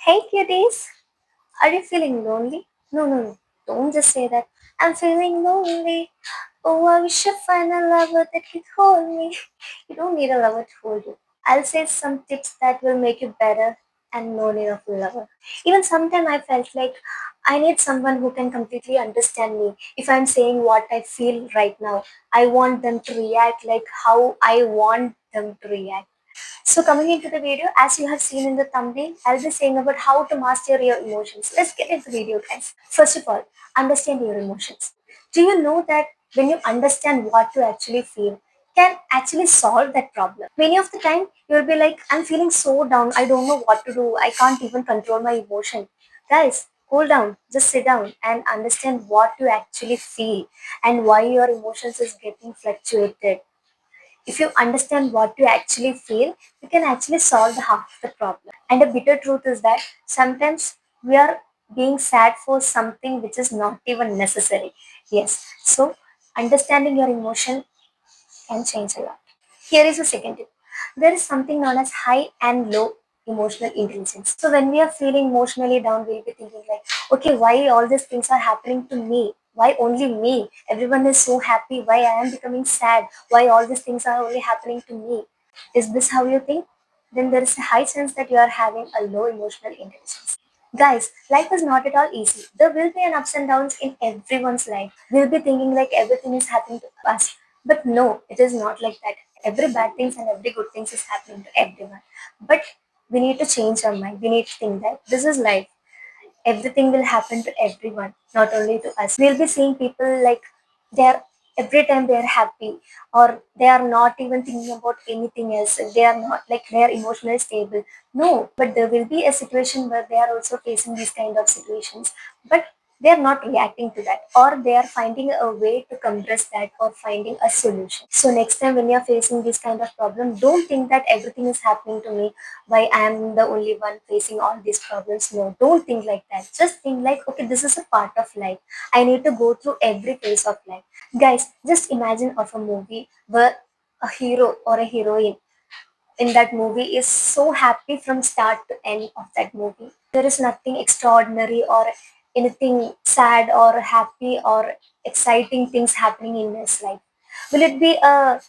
Hey cuties, are you feeling lonely? No, no, no. Don't just say that. I'm feeling lonely. Oh, I wish I find a lover that could hold me. You don't need a lover to hold you. I'll say some tips that will make you better and no need of a lover. Even sometimes I felt like I need someone who can completely understand me. If I'm saying what I feel right now, I want them to react like how I want them to react. So coming into the video, as you have seen in the thumbnail, I'll be saying about how to master your emotions. Let's get into the video, guys. First of all, understand your emotions. Do you know that when you understand what you actually feel, can actually solve that problem? Many of the time, you'll be like, I'm feeling so down. I don't know what to do. I can't even control my emotion. Guys, cool down. Just sit down and understand what you actually feel and why your emotions is getting fluctuated. If you understand what you actually feel, you can actually solve the half of the problem. And the bitter truth is that sometimes we are being sad for something which is not even necessary. Yes. So understanding your emotion can change a lot. Here is the second tip. There is something known as high and low emotional intelligence. So when we are feeling emotionally down, we'll be thinking like, okay, why all these things are happening to me? Why only me? Everyone is so happy. Why I am becoming sad? Why all these things are only happening to me? Is this how you think? Then there is a high chance that you are having a low emotional intelligence. Guys, life is not at all easy. There will be an ups and downs in everyone's life. We'll be thinking like everything is happening to us. But no, it is not like that. Every bad things and every good things is happening to everyone. But we need to change our mind. We need to think that this is life. Everything will happen to everyone, not only to us. We'll be seeing people like they're every time they're happy or they are not even thinking about anything else. They are not like they are emotionally stable. No, but there will be a situation where they are also facing these kind of situations. But they are not reacting to that or they are finding a way to compress that or finding a solution. So next time when you're facing this kind of problem, don't think that everything is happening to me, why I'm the only one facing all these problems. No, don't think like that. Just think like, okay, this is a part of life. I need to go through every phase of life. Guys, just imagine of a movie where a hero or a heroine in that movie is so happy from start to end of that movie. There is nothing extraordinary or anything sad or happy or exciting things happening in his life. Will it be a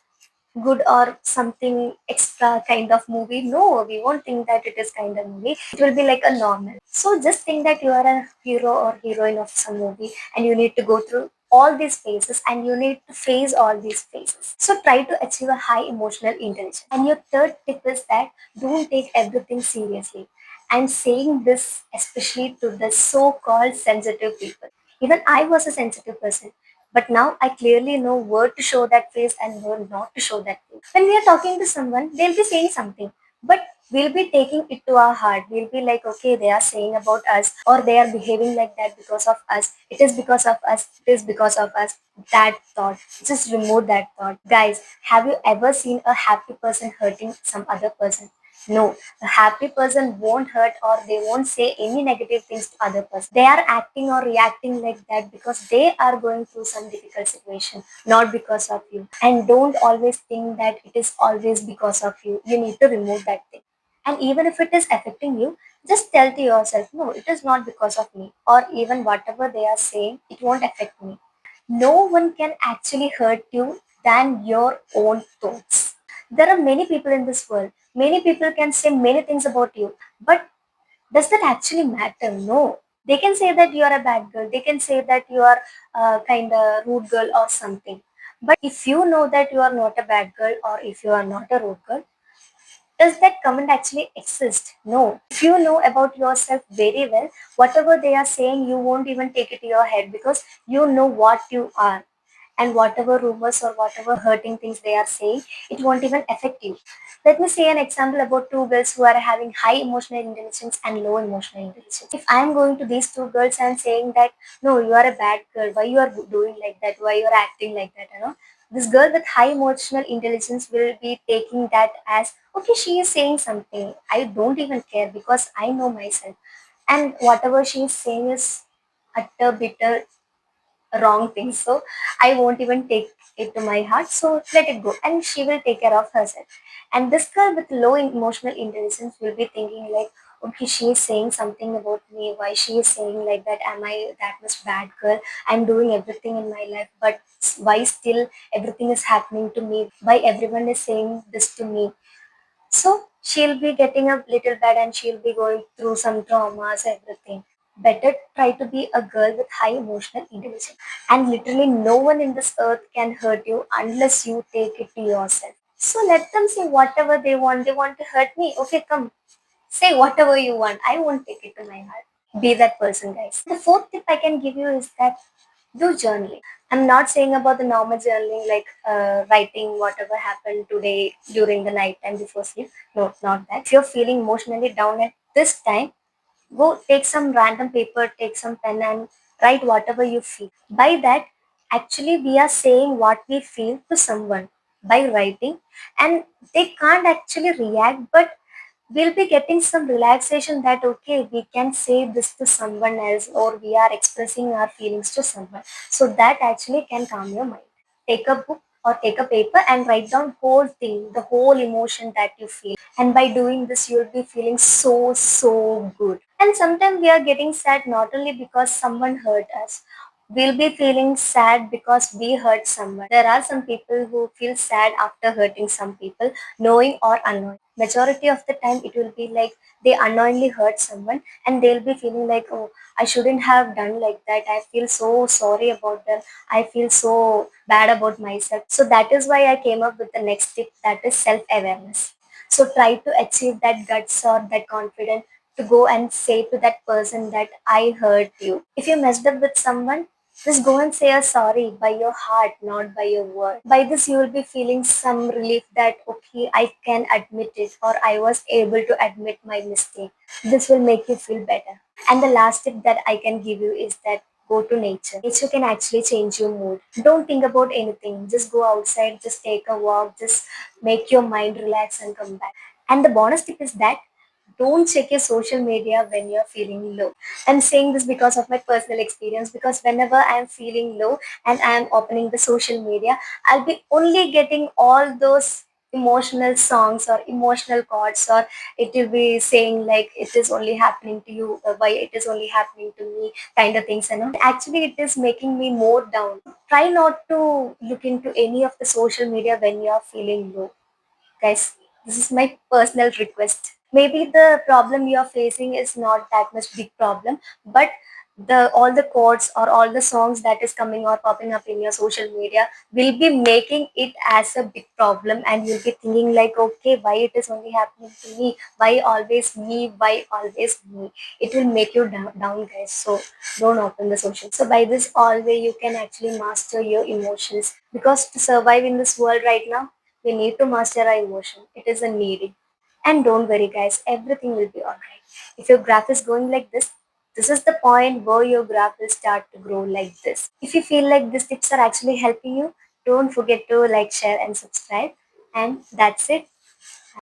good or something extra kind of movie? No, we won't think that it is kind of movie. It will be like a normal. So just think that you are a hero or heroine of some movie and you need to go through all these phases and you need to face all these phases. So try to achieve a high emotional intelligence. And your third tip is that don't take everything seriously. I'm saying this especially to the so-called sensitive people. Even I was a sensitive person. But now I clearly know where to show that face and where not to show that face. When we are talking to someone, they'll be saying something, but we'll be taking it to our heart. We'll be like, okay, they are saying about us, or they are behaving like that because of us. It is because of us. It is because of us. That thought, just remove that thought. Guys, have you ever seen a happy person hurting some other person? No, a happy person won't hurt or they won't say any negative things to other person. They are acting or reacting like that because they are going through some difficult situation, not because of you. And don't always think that it is always because of you. You need to remove that thing. And even if it is affecting you, just tell to yourself, no, it is not because of me. Or even whatever they are saying, it won't affect me. No one can actually hurt you than your own thoughts. There are many people in this world. Many people can say many things about you. But does that actually matter? No. They can say that you are a bad girl. They can say that you are kind of rude girl or something. But if you know that you are not a bad girl or if you are not a rude girl, does that comment actually exist? No. If you know about yourself very well, whatever they are saying, you won't even take it to your head because you know what you are. And whatever rumors or whatever hurting things they are saying, it won't even affect you. Let me say an example about two girls who are having high emotional intelligence and low emotional intelligence. If I am going to these two girls and saying that, no, you are a bad girl, why you are doing like that, why you are acting like that, this girl with high emotional intelligence will be taking that as, okay, she is saying something. I don't even care because I know myself. And whatever she is saying is utter bitter wrong thing. So I won't even take it to my heart. So let it go. And she will take care of herself. And this girl with low emotional intelligence will be thinking like, okay, she is saying something about me. Why she is saying like that? Am I that much bad girl? I'm doing everything in my life, but why still everything is happening to me? Why everyone is saying this to me? So she'll be getting a little bad and she'll be going through some traumas, everything. Better try to be a girl with high emotional intelligence. And literally no one in this earth can hurt you unless you take it to yourself. So let them say whatever they want. They want to hurt me. Okay, come. Say whatever you want. I won't take it to my heart. Be that person, guys. The fourth tip I can give you is that do journaling. I'm not saying about the normal journaling like writing whatever happened today during the night time before sleep. No, not that. If you're feeling emotionally down at this time, go take some random paper, take some pen and write whatever you feel. By that, actually we are saying what we feel to someone by writing, and they can't actually react, but we'll be getting some relaxation that okay, we can say this to someone else, or we are expressing our feelings to someone, so that actually can calm your mind. Take a book or take a paper and write down whole thing, the whole emotion that you feel, and by doing this you'll be feeling so good. And sometimes we are getting sad not only because someone hurt us, we'll be feeling sad because we hurt someone. There are some people who feel sad after hurting some people, knowing or unknowing. Majority of the time it will be like they unknowingly hurt someone and they'll be feeling like, oh, I shouldn't have done like that. I feel so sorry about them. I feel so bad about myself. So that is why I came up with the next tip, that is self-awareness. So try to achieve that guts or that confidence to go and say to that person that I hurt you. If you messed up with someone, just go and say a sorry by your heart, not by your word. By this, you will be feeling some relief that, okay, I can admit it, or I was able to admit my mistake. This will make you feel better. And the last tip that I can give you is that go to nature. Nature can actually change your mood. Don't think about anything. Just go outside, just take a walk, just make your mind relax and come back. And the bonus tip is that don't check your social media when you're feeling low. I'm saying this because of my personal experience, because whenever I'm feeling low and I'm opening the social media, I'll be only getting all those emotional songs or emotional chords, or it will be saying like it is only happening to you, why it is only happening to me, kind of things, actually it is making me more down. Try not to look into any of the social media when you are feeling low, guys. This is my personal request. Maybe the problem you're facing is not that much big problem, but the all the chords or all the songs that is coming or popping up in your social media will be making it as a big problem, and you'll be thinking like, okay, why it is only happening to me, why always me, why always me. It will make you down, guys. So don't open the social. So by this all way you can actually master your emotions, because to survive in this world right now, we need to master our emotion. It is a need. And don't worry, guys, everything will be alright. If your graph is going like this is the point where your graph will start to grow like this. If you feel like these tips are actually helping you, don't forget to like, share, and subscribe. And that's it.